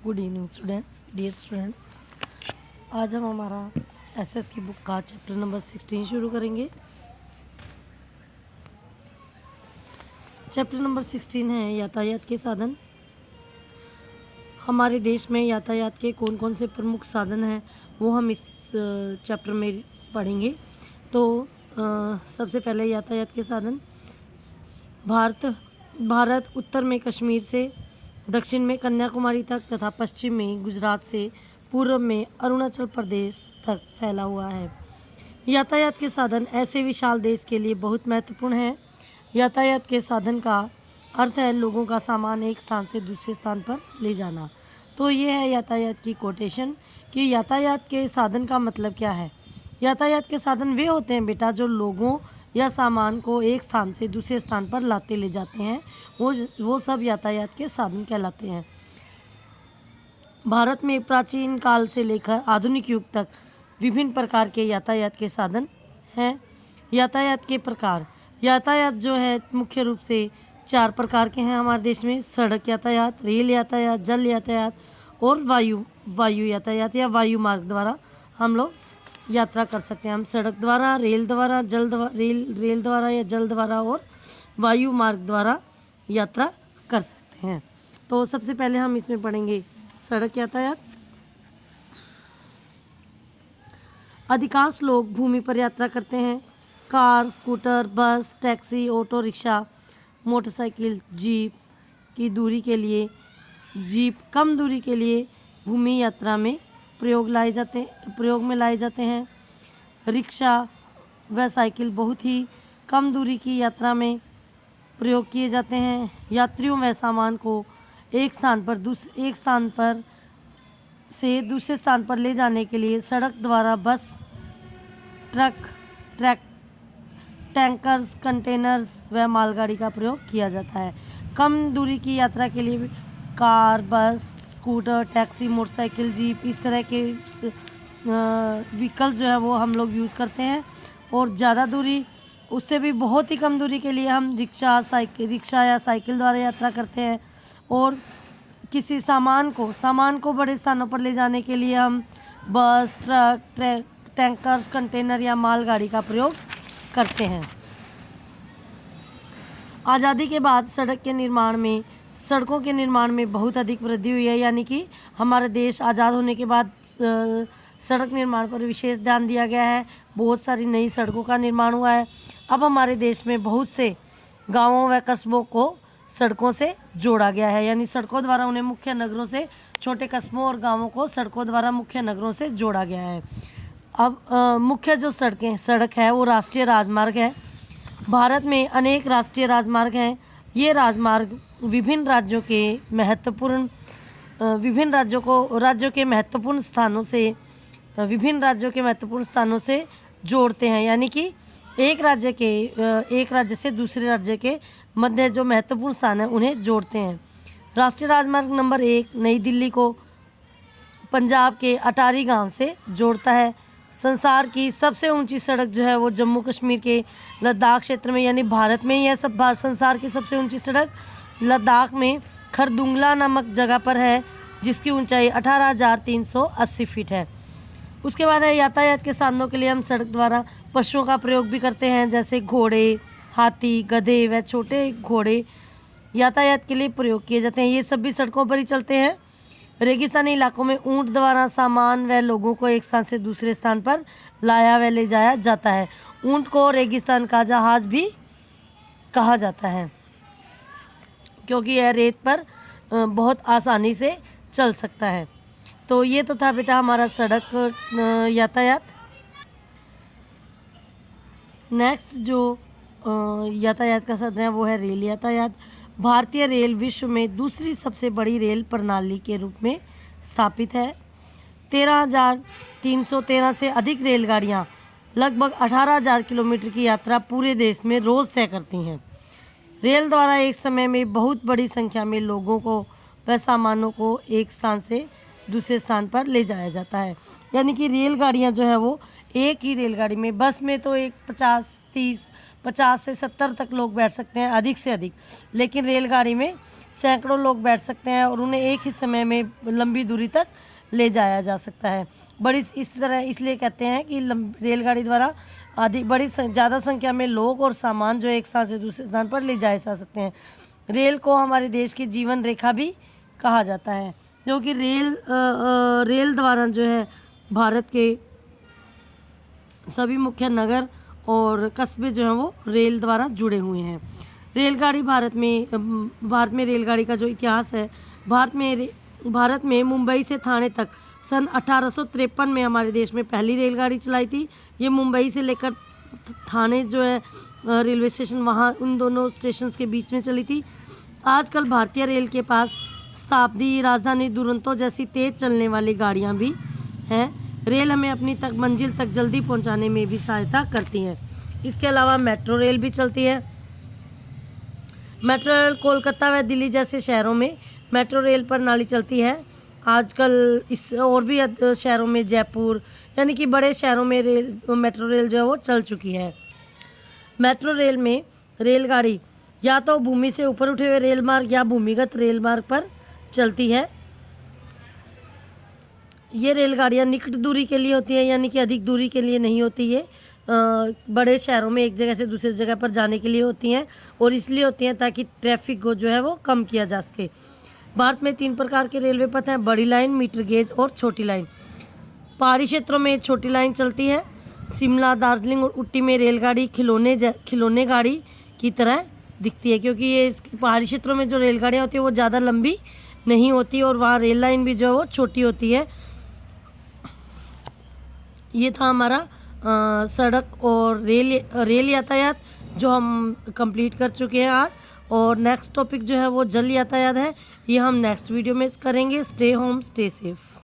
Good evening students, dear students. आज हम हमारा एसएस की बुक का चैप्टर नंबर 16 शुरू करेंगे। चैप्टर नंबर 16 है यातायात के साधन। हमारे देश में यातायात के कौन कौन से प्रमुख साधन हैं वो हम इस चैप्टर में पढ़ेंगे। तो सबसे पहले यातायात के साधन। भारत उत्तर में कश्मीर से, दक्षिण में कन्याकुमारी तक तथा पश्चिम में गुजरात से पूर्व में अरुणाचल प्रदेश तक फैला हुआ है। यातायात के साधन ऐसे विशाल देश के लिए बहुत महत्वपूर्ण है। यातायात के साधन का अर्थ है लोगों का सामान एक स्थान से दूसरे स्थान पर ले जाना। तो ये है यातायात की कोटेशन कि यातायात के साधन का मतलब क्या है। यातायात के साधन वे होते हैं बेटा जो लोगों या सामान को एक स्थान से दूसरे स्थान पर लाते ले जाते हैं, वो सब यातायात के साधन कहलाते हैं। भारत में प्राचीन काल से लेकर आधुनिक युग तक विभिन्न प्रकार के यातायात के साधन हैं। यातायात के प्रकार, यातायात जो है मुख्य रूप से 4 प्रकार के हैं हमारे देश में। सड़क यातायात, रेल यातायात, जल यातायात और वायु यातायात या वायु मार्ग द्वारा हम लोग यात्रा कर सकते हैं। हम सड़क द्वारा, रेल द्वारा, रेल द्वारा या जल द्वारा और वायु मार्ग द्वारा यात्रा कर सकते हैं। तो सबसे पहले हम इसमें पढ़ेंगे सड़क यातायात। अधिकांश लोग भूमि पर यात्रा करते हैं। Car, scooter, bus, taxi, auto rickshaw, motorcycle, jeep कम दूरी के लिए भूमि यात्रा में प्रयोग में लाए जाते हैं। रिक्शा व साइकिल बहुत ही कम दूरी की यात्रा में प्रयोग किए जाते हैं। यात्रियों व सामान को एक स्थान से दूसरे स्थान पर ले जाने के लिए सड़क द्वारा बस, ट्रक, टैंकर्स, कंटेनर्स व मालगाड़ी का प्रयोग किया जाता है। कम दूरी की यात्रा के लिए कार, बस, स्कूटर, टैक्सी, मोटरसाइकिल, जीप इस तरह के व्हीकल्स जो है वो हम लोग यूज़ करते हैं। और ज़्यादा दूरी, उससे भी बहुत ही कम दूरी के लिए हम रिक्शा या साइकिल द्वारा यात्रा करते हैं। और किसी सामान को बड़े स्थानों पर ले जाने के लिए हम बस, ट्रक, टैंकर्स, कंटेनर या मालगाड़ी का प्रयोग करते हैं। आज़ादी के बाद सड़कों के निर्माण में बहुत अधिक वृद्धि हुई है। यानी कि हमारा देश आज़ाद होने के बाद सड़क निर्माण पर विशेष ध्यान दिया गया है। बहुत सारी नई सड़कों का निर्माण हुआ है। अब हमारे देश में बहुत से गांवों व कस्बों को सड़कों से जोड़ा गया है। यानी सड़कों द्वारा उन्हें मुख्य नगरों से छोटे कस्बों और गांवों को सड़कों द्वारा मुख्य नगरों से जोड़ा गया है। अब मुख्य जो सड़क है वो राष्ट्रीय राजमार्ग है। भारत में अनेक राष्ट्रीय राजमार्ग हैं। ये राजमार्ग विभिन्न राज्यों के महत्वपूर्ण स्थानों से जोड़ते हैं। यानी कि एक राज्य से दूसरे राज्य के मध्य जो महत्वपूर्ण स्थान है उन्हें जोड़ते हैं। राष्ट्रीय राजमार्ग नंबर 1 नई दिल्ली को पंजाब के अटारी गांव से जोड़ता है। संसार की सबसे ऊंची सड़क जो है वो जम्मू कश्मीर के लद्दाख क्षेत्र में, यानी भारत में ही है। संसार की सबसे ऊंची सड़क लद्दाख में खरदुंगला नामक जगह पर है, जिसकी ऊंचाई 18,380 फीट है। उसके बाद है यातायात के साधनों के लिए हम सड़क द्वारा पशुओं का प्रयोग भी करते हैं, जैसे घोड़े, हाथी, गधे व छोटे घोड़े यातायात के लिए प्रयोग किए जाते हैं। ये सब भी सड़कों पर ही चलते हैं। रेगिस्तानी इलाकों में ऊंट द्वारा सामान व लोगों को एक स्थान से दूसरे स्थान पर लाया व ले जाया जाता है। ऊंट को रेगिस्तान का जहाज भी कहा जाता है, क्योंकि यह रेत पर बहुत आसानी से चल सकता है। तो ये तो था बेटा हमारा सड़क यातायात। नेक्स्ट जो यातायात का साधन है वो है रेल यातायात। भारतीय रेल विश्व में दूसरी सबसे बड़ी रेल प्रणाली के रूप में स्थापित है। 13,313 से अधिक रेलगाड़ियां लगभग 18,000 किलोमीटर की यात्रा पूरे देश में रोज़ तय करती हैं। रेल द्वारा एक समय में बहुत बड़ी संख्या में लोगों को व सामानों को एक स्थान से दूसरे स्थान पर ले जाया जाता है। यानी कि रेलगाड़ियां जो है वो एक ही रेलगाड़ी में, बस में तो 50 से 70 तक लोग बैठ सकते हैं अधिक से अधिक, लेकिन रेलगाड़ी में सैकड़ों लोग बैठ सकते हैं और उन्हें एक ही समय में लंबी दूरी तक ले जाया जा सकता है। बड़ी इस तरह इसलिए कहते हैं कि रेलगाड़ी द्वारा ज़्यादा संख्या में लोग और सामान जो एक स्थान से दूसरे स्थान पर ले जाए जा सकते हैं। रेल को हमारे देश की जीवन रेखा भी कहा जाता है, क्योंकि रेल द्वारा जो है भारत के सभी मुख्य नगर और कस्बे जो हैं वो रेल द्वारा जुड़े हुए हैं। रेलगाड़ी भारत में रेलगाड़ी का जो इतिहास है, भारत में मुंबई से ठाणे तक सन 1853 में हमारे देश में पहली रेलगाड़ी चलाई थी। ये मुंबई से लेकर ठाणे जो है रेलवे स्टेशन, वहाँ उन दोनों स्टेशन के बीच में चली थी। आजकल भारतीय रेल के पास शताब्दी, राजधानी, दुरंतो जैसी तेज़ चलने वाली गाड़ियाँ भी हैं। रेल हमें अपनी मंजिल तक जल्दी पहुँचाने में भी सहायता करती है। इसके अलावा मेट्रो रेल भी चलती है। मेट्रो रेल कोलकाता व दिल्ली जैसे शहरों में मेट्रो रेल प्रणाली चलती है। आजकल इस और भी शहरों में, जयपुर यानी कि बड़े शहरों में मेट्रो रेल जो है वो चल चुकी है। मेट्रो रेल में रेलगाड़ी या तो भूमि से ऊपर उठे हुए रेल मार्ग या भूमिगत रेल मार्ग पर चलती है। ये रेलगाड़ियाँ निकट दूरी के लिए होती हैं, यानी कि अधिक दूरी के लिए नहीं होती। ये बड़े शहरों में एक जगह से दूसरी जगह पर जाने के लिए होती हैं और इसलिए होती हैं ताकि ट्रैफिक को जो है वो कम किया जा सके। भारत में 3 प्रकार के रेलवे पथ हैं: बड़ी लाइन, मीटर गेज और छोटी लाइन। पहाड़ी क्षेत्रों में छोटी लाइन चलती है। शिमला, दार्जिलिंग और ऊटी में रेलगाड़ी खिलौने गाड़ी की तरह दिखती है, क्योंकि ये पहाड़ी क्षेत्रों में जो रेलगाड़ियाँ होती है वो ज़्यादा लंबी नहीं होती और वहाँ रेल लाइन भी जो है वो छोटी होती है। ये था हमारा सड़क और रेल यातायात जो हम कंप्लीट कर चुके हैं आज। और नेक्स्ट टॉपिक जो है वो जल यातायात है। ये हम नेक्स्ट वीडियो में करेंगे। Stay home, stay safe.